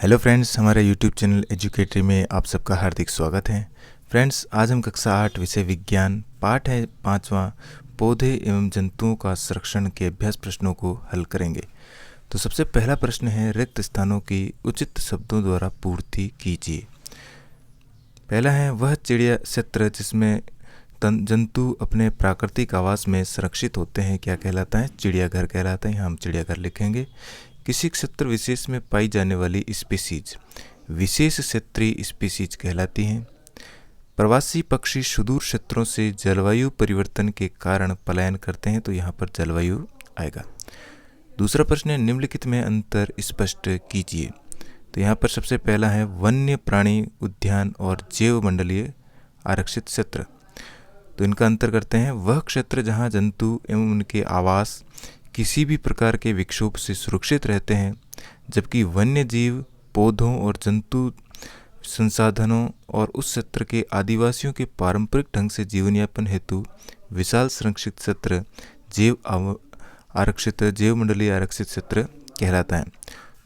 Hello friends, हमारे YouTube channel एजुकेटरी में आप सबका हार्दिक स्वागत है। फ्रेंड्स, आज हम कक्षा 8 विषय विज्ञान पाठ है 5वां पौधे एवं जंतुओं का संरक्षण के अभ्यास प्रश्नों को हल करेंगे। तो सबसे पहला प्रश्न है, रिक्त स्थानों की उचित शब्दों द्वारा पूर्ति कीजिए। पहला है, वह चिड़िया क्षेत्र जिसमें जंतु अपने प्राकृतिक आवास में संरक्षित होते हैं क्या कहलाता है? चिड़ियाघर कहलाता है। यहाँ हम चिड़ियाघर लिखेंगे। किसी क्षेत्र विशेष में पाई जाने वाली स्पीसीज विशेष क्षेत्रीय स्पीसीज कहलाती हैं। प्रवासी पक्षी सुदूर क्षेत्रों से जलवायु परिवर्तन के कारण पलायन करते हैं, तो यहाँ पर जलवायु आएगा। दूसरा प्रश्न है, निम्नलिखित में अंतर स्पष्ट कीजिए। तो यहाँ पर सबसे पहला है वन्य प्राणी उद्यान और जैव मंडलीय आरक्षित क्षेत्र। तो इनका अंतर करते हैं। वह क्षेत्र जहाँ जंतु एवं उनके आवास किसी भी प्रकार के विक्षोभ से सुरक्षित रहते हैं, जबकि वन्य जीव पौधों और जंतु संसाधनों और उस क्षेत्र के आदिवासियों के पारंपरिक ढंग से जीवन यापन हेतु विशाल संरक्षित क्षेत्र जैव मंडलीय आरक्षित क्षेत्र कहलाता है।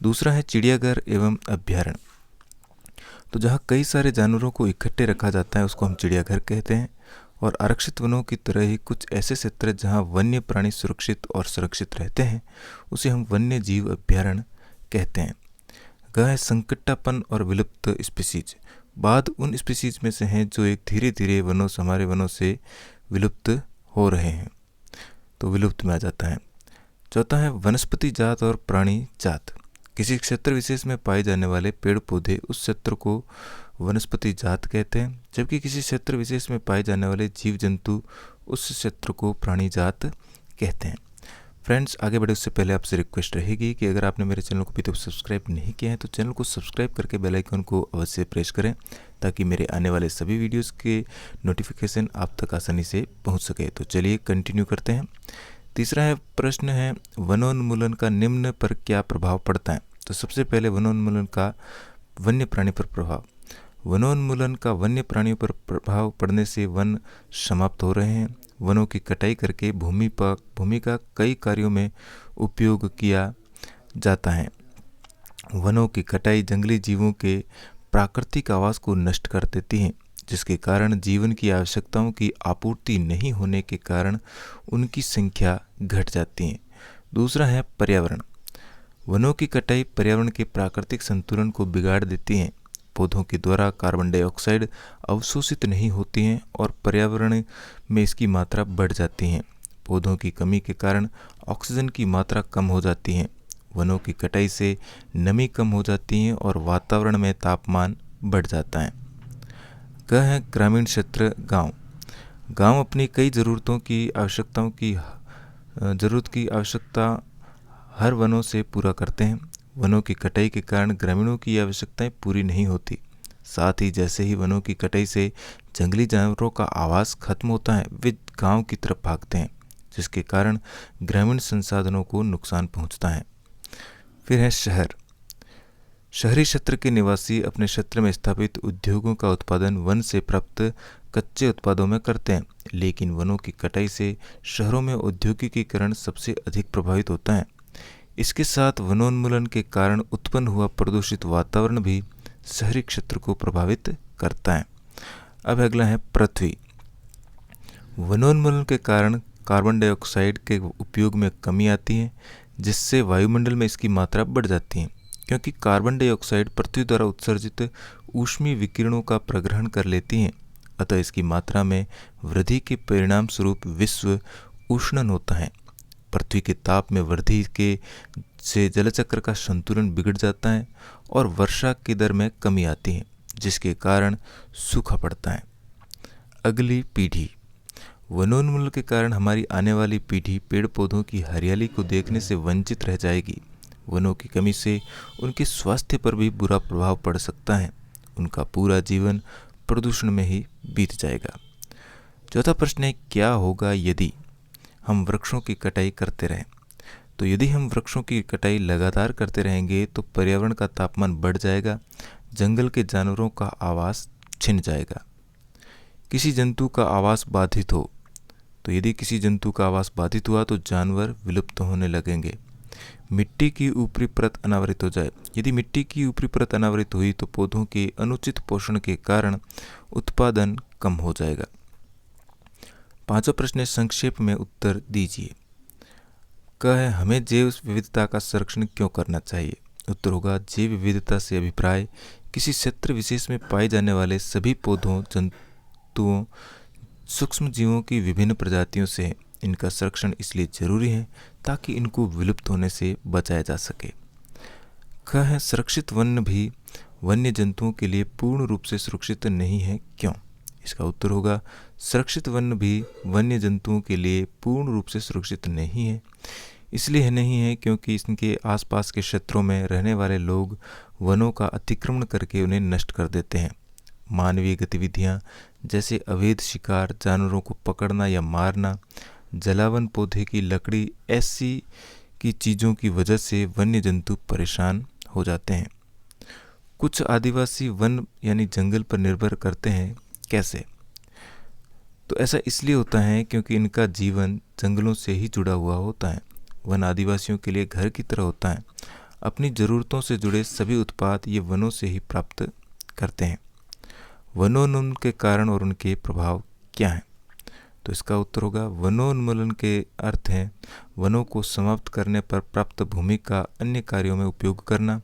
दूसरा है चिड़ियाघर एवं अभ्यारण्य। तो जहाँ कई सारे जानवरों को इकट्ठे रखा जाता है उसको हम चिड़ियाघर कहते हैं। और आरक्षित वनों की तरह ही कुछ ऐसे क्षेत्र जहाँ वन्य प्राणी सुरक्षित और सुरक्षित रहते हैं उसे हम वन्य जीव अभ्यारण्य कहते हैं। गह है संकटापन और विलुप्त स्पीसीज। बाद उन स्पीसीज में से हैं जो एक धीरे धीरे हमारे वनों से विलुप्त हो रहे हैं, तो विलुप्त में आ जाता है। चौथा है वनस्पति जात और प्राणी जात। किसी क्षेत्र विशेष में पाए जाने वाले पेड़ पौधे उस क्षेत्र को वनस्पति जात कहते हैं, जबकि किसी क्षेत्र विशेष में पाए जाने वाले जीव जंतु उस क्षेत्र को प्राणी जात कहते हैं। फ्रेंड्स, आगे बढ़े उससे पहले आपसे रिक्वेस्ट रहेगी कि अगर आपने मेरे चैनल को अभी तक सब्सक्राइब नहीं किया है तो चैनल को सब्सक्राइब करके बेल आइकन को अवश्य प्रेस करें, ताकि मेरे आने वाले सभी वीडियोज़ के नोटिफिकेशन आप तक आसानी से पहुँच सके। तो चलिए कंटिन्यू करते हैं। तीसरा है प्रश्न है, वनोन्मूलन का निम्न पर क्या प्रभाव पड़ता है? तो सबसे पहले वनोन्मूलन का वन्य प्राणी पर प्रभाव। वनोन्मूलन का वन्य प्राणियों पर प्रभाव पड़ने से वन समाप्त हो रहे हैं। वनों की कटाई करके भूमि का कई कार्यों में उपयोग किया जाता है। वनों की कटाई जंगली जीवों के प्राकृतिक आवास को नष्ट कर देती है, जिसके कारण जीवन की आवश्यकताओं की आपूर्ति नहीं होने के कारण उनकी संख्या घट जाती है। दूसरा है पर्यावरण। वनों की कटाई पर्यावरण के प्राकृतिक संतुलन को बिगाड़ देती है। पौधों के द्वारा कार्बन डाइऑक्साइड अवशोषित नहीं होती हैं और पर्यावरण में इसकी मात्रा बढ़ जाती है। पौधों की कमी के कारण ऑक्सीजन की मात्रा कम हो जाती है। वनों की कटाई से नमी कम हो जाती है और वातावरण में तापमान बढ़ जाता है। ग है ग्रामीण क्षेत्र गांव। गांव अपनी कई ज़रूरत की आवश्यकता हर वनों से पूरा करते हैं। वनों की कटाई के कारण ग्रामीणों की आवश्यकताएं पूरी नहीं होती। साथ ही जैसे ही वनों की कटाई से जंगली जानवरों का आवास खत्म होता है, वे गांव की तरफ भागते हैं, जिसके कारण ग्रामीण संसाधनों को नुकसान पहुंचता है। फिर है शहर। शहरी क्षेत्र के निवासी अपने क्षेत्र में स्थापित उद्योगों का उत्पादन वन से प्राप्त कच्चे उत्पादों में करते हैं, लेकिन वनों की कटाई से शहरों में औद्योगिकीकरण सबसे अधिक प्रभावित होता है। इसके साथ वनोन्मूलन के कारण उत्पन्न हुआ प्रदूषित वातावरण भी शहरी क्षेत्र को प्रभावित करता है। अब अगला है पृथ्वी। वनोन्मूलन के कारण कार्बन डाइऑक्साइड के उपयोग में कमी आती है, जिससे वायुमंडल में इसकी मात्रा बढ़ जाती है। क्योंकि कार्बन डाइऑक्साइड पृथ्वी द्वारा उत्सर्जित ऊष्मीय विकिरणों का प्रग्रहण कर लेती है, अतः इसकी मात्रा में वृद्धि के परिणाम स्वरूप विश्व उष्णन होता है। पृथ्वी के ताप में वृद्धि से जलचक्र का संतुलन बिगड़ जाता है और वर्षा की दर में कमी आती है, जिसके कारण सूखा पड़ता है। अगली पीढ़ी। वनोन्मूलन के कारण हमारी आने वाली पीढ़ी पेड़ पौधों की हरियाली को देखने से वंचित रह जाएगी। वनों की कमी से उनके स्वास्थ्य पर भी बुरा प्रभाव पड़ सकता है। उनका पूरा जीवन प्रदूषण में ही बीत जाएगा। चौथा प्रश्न है, क्या होगा यदि हम वृक्षों की कटाई करते रहें? तो यदि हम वृक्षों की कटाई लगातार करते रहेंगे तो पर्यावरण का तापमान बढ़ जाएगा, जंगल के जानवरों का आवास छिन जाएगा। किसी जंतु का आवास बाधित हो, तो यदि किसी जंतु का आवास बाधित हुआ तो जानवर विलुप्त होने लगेंगे। मिट्टी की ऊपरी परत अनावृत हो जाए। यदि मिट्टी की ऊपरी परत अनावृत हुई तो पौधों के अनुचित पोषण के कारण उत्पादन कम हो जाएगा। पांचवा प्रश्न है, संक्षेप में उत्तर दीजिए। क है, हमें जैव विविधता का संरक्षण क्यों करना चाहिए? उत्तर होगा, जैव विविधता से अभिप्राय किसी क्षेत्र विशेष में पाए जाने वाले सभी पौधों, जंतुओं, सूक्ष्म जीवों की विभिन्न प्रजातियों से है। इनका संरक्षण इसलिए जरूरी है ताकि इनको विलुप्त होने से बचाया जा सके। ख है, सुरक्षित वन भी वन्य जंतुओं के लिए पूर्ण रूप से सुरक्षित नहीं है, क्यों? इसका उत्तर होगा, सुरक्षित वन भी वन्य जंतुओं के लिए पूर्ण रूप से सुरक्षित नहीं है। इसलिए नहीं है क्योंकि इनके आसपास के क्षेत्रों में रहने वाले लोग वनों का अतिक्रमण करके उन्हें नष्ट कर देते हैं। मानवीय गतिविधियां जैसे अवैध शिकार, जानवरों को पकड़ना या मारना, जलावन, पौधे की लकड़ी, ऐसी की चीज़ों की वजह से वन्य जंतु परेशान हो जाते हैं। कुछ आदिवासी वन यानी जंगल पर निर्भर करते हैं। कैसे? तो ऐसा इसलिए होता है क्योंकि इनका जीवन जंगलों से ही जुड़ा हुआ होता है। वन आदिवासियों के लिए घर की तरह होता है। अपनी ज़रूरतों से जुड़े सभी उत्पाद ये वनों से ही प्राप्त करते हैं। वनोन्मूलन के कारण और उनके प्रभाव क्या हैं? तो इसका उत्तर होगा, वनोन्मूलन के अर्थ हैं वनों को समाप्त करने पर प्राप्त भूमि का अन्य कार्यों में उपयोग करना।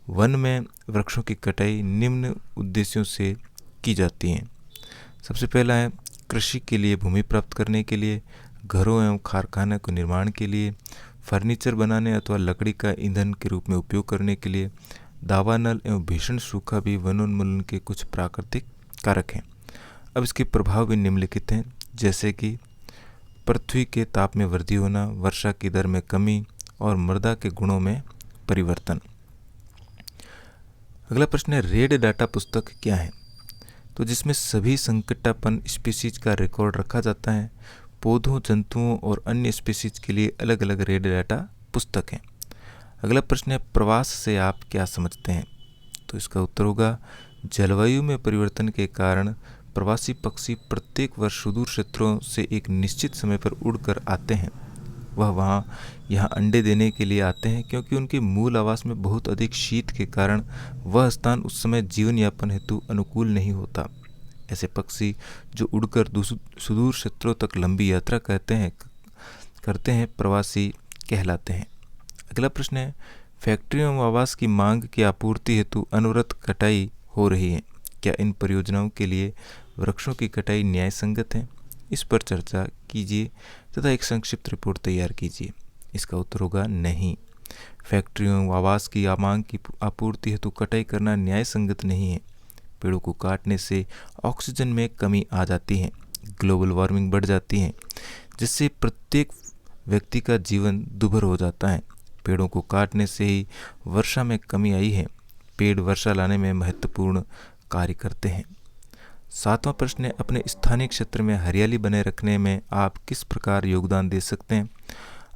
वन में वृक्षों की कटाई निम्न उद्देश्यों से की जाती है। सबसे पहला है कृषि के लिए भूमि प्राप्त करने के लिए, घरों एवं कारखाने के निर्माण के लिए, फर्नीचर बनाने अथवा लकड़ी का ईंधन के रूप में उपयोग करने के लिए। दावानल एवं भीषण सूखा भी वनोन्मूलन के कुछ प्राकृतिक कारक हैं। अब इसके प्रभाव भी निम्नलिखित हैं, जैसे कि पृथ्वी के ताप में वृद्धि होना, वर्षा की दर में कमी और मृदा के गुणों में परिवर्तन। अगला प्रश्न है, रेड डाटा पुस्तक क्या है? तो जिसमें सभी संकटापन्न स्पीसीज का रिकॉर्ड रखा जाता है। पौधों, जंतुओं और अन्य स्पीसीज के लिए अलग अलग रेड डाटा पुस्तक हैं। अगला प्रश्न है, प्रवास से आप क्या समझते हैं? तो इसका उत्तर होगा, जलवायु में परिवर्तन के कारण प्रवासी पक्षी प्रत्येक वर्ष सुदूर क्षेत्रों से एक निश्चित समय पर उड़कर आते हैं। वह यहाँ अंडे देने के लिए आते हैं क्योंकि उनके मूल आवास में बहुत अधिक शीत के कारण वह स्थान उस समय जीवन यापन हेतु अनुकूल नहीं होता। ऐसे पक्षी जो उड़कर सुदूर क्षेत्रों तक लंबी यात्रा करते हैं प्रवासी कहलाते हैं। अगला प्रश्न है, फैक्ट्रियों एवं आवास की मांग की आपूर्ति हेतु अनवरत कटाई हो रही है। क्या इन परियोजनाओं के लिए वृक्षों की कटाई न्याय संगत है? इस पर चर्चा कीजिए तथा एक संक्षिप्त रिपोर्ट तैयार कीजिए। इसका उत्तर होगा नहीं। फैक्ट्रियों, आवास की मांग की आपूर्ति हेतु कटाई करना न्याय संगत नहीं है। पेड़ों को काटने से ऑक्सीजन में कमी आ जाती है, ग्लोबल वार्मिंग बढ़ जाती है, जिससे प्रत्येक व्यक्ति का जीवन दुभर हो जाता है। पेड़ों को काटने से ही वर्षा में कमी आई है। पेड़ वर्षा लाने में महत्वपूर्ण कार्य करते हैं। 7वां प्रश्न है, अपने स्थानीय क्षेत्र में हरियाली बनाए रखने में आप किस प्रकार योगदान दे सकते हैं?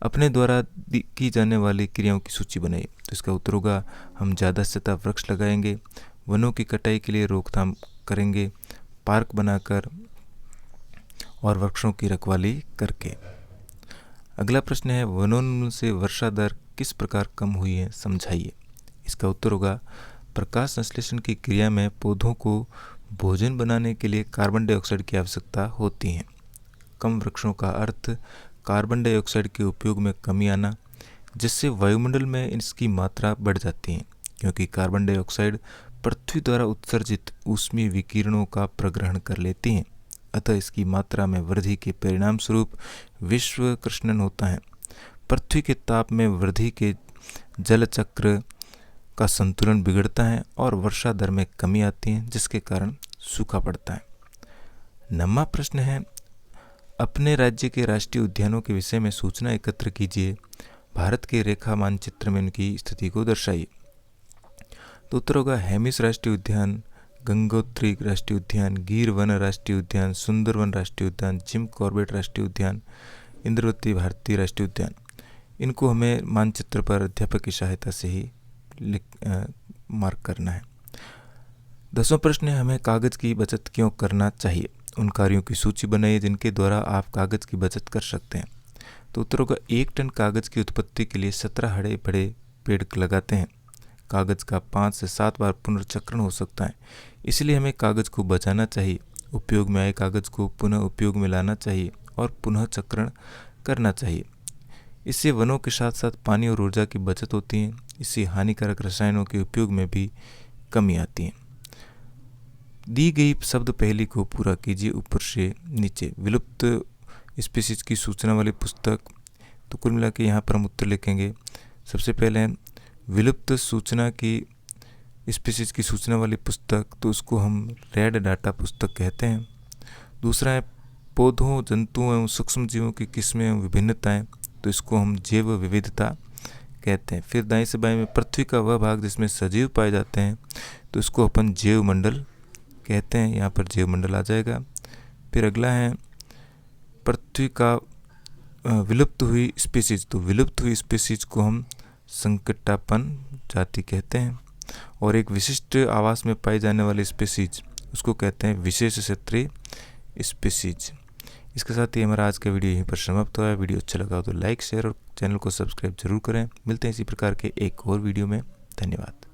अपने द्वारा की जाने वाली क्रियाओं की सूची बनाइए। तो इसका उत्तर होगा, हम ज़्यादा से ज़्यादा वृक्ष लगाएंगे, वनों की कटाई के लिए रोकथाम करेंगे, पार्क बनाकर और वृक्षों की रखवाली करके। अगला प्रश्न है, वनोन्मूलन से वर्षा दर किस प्रकार कम हुई है, समझाइए। इसका उत्तर होगा, प्रकाश संश्लेषण की क्रिया में पौधों को भोजन बनाने के लिए कार्बन डाइऑक्साइड की आवश्यकता होती है। कम वृक्षों का अर्थ कार्बन डाइऑक्साइड के उपयोग में कमी आना, जिससे वायुमंडल में इसकी मात्रा बढ़ जाती है, क्योंकि कार्बन डाइऑक्साइड पृथ्वी द्वारा उत्सर्जित ऊष्मीय विकिरणों का प्रग्रहण कर लेती हैं। अतः इसकी मात्रा में वृद्धि के परिणाम स्वरूप विश्व कृष्णन होता है। पृथ्वी के ताप में वृद्धि के जल चक्र का संतुलन बिगड़ता है और वर्षा दर में कमी आती है, जिसके कारण सूखा पड़ता है। 9वां प्रश्न है, अपने राज्य के राष्ट्रीय उद्यानों के विषय में सूचना एकत्र कीजिए। भारत के रेखा मानचित्र में उनकी स्थिति को दर्शाइए। तो उत्तर होगा, हेमिस राष्ट्रीय उद्यान, गंगोत्री राष्ट्रीय उद्यान, गिर वन राष्ट्रीय उद्यान, सुंदरवन राष्ट्रीय उद्यान, जिम कॉर्बेट राष्ट्रीय उद्यान, इंद्रवती भारतीय राष्ट्रीय उद्यान। इनको हमें मानचित्र पर अध्यापक की सहायता से ही मार्क करना है। 10वां प्रश्न है, हमें कागज की बचत क्यों करना चाहिए? उन कार्यों की सूची बनाइए जिनके द्वारा आप कागज की बचत कर सकते हैं। तो उत्तर होगा 1 टन कागज़ की उत्पत्ति के लिए 17 हरे बड़े पेड़ लगाते हैं। कागज़ का 5 से 7 बार पुनर्चक्रण हो सकता है, इसलिए हमें कागज़ को बचाना चाहिए, उपयोग में आए कागज़ को पुनः उपयोग में लाना चाहिए और पुनः चक्रण करना चाहिए। इससे वनों के साथ साथ पानी और ऊर्जा की बचत होती है। इससे हानिकारक रसायनों के उपयोग में भी कमी आती है। दी गई शब्द पहेली को पूरा कीजिए ऊपर से नीचे। विलुप्त स्पीशीज की सूचना वाली पुस्तक, तो कुल मिला के यहाँ पर हम उत्तर लिखेंगे। सबसे पहले विलुप्त सूचना की स्पीशीज की सूचना वाली पुस्तक, तो उसको हम रेड डाटा पुस्तक कहते हैं। दूसरा है पौधों, जंतुओं एवं सूक्ष्म जीवों की किस्में एवं विभिन्नताएं, तो इसको हम जैव विविधता कहते हैं। फिर दाएं से बाएं में पृथ्वी का वह भाग जिसमें सजीव पाए जाते हैं, तो इसको अपन जैव मंडल कहते हैं। यहाँ पर जैव मंडल आ जाएगा। फिर अगला है पृथ्वी का विलुप्त हुई स्पीशीज, तो विलुप्त हुई स्पीशीज को हम संकटापन जाति कहते हैं। और एक विशिष्ट आवास में पाई जाने वाली स्पीशीज, उसको कहते हैं विशेष क्षेत्रीय स्पीशीज। इसके साथ ही हमारा आज का वीडियो यहीं पर समाप्त हुआ है। वीडियो अच्छा लगा हो तो लाइक, शेयर और चैनल को सब्सक्राइब जरूर करें। मिलते हैं इसी प्रकार के एक और वीडियो में। धन्यवाद।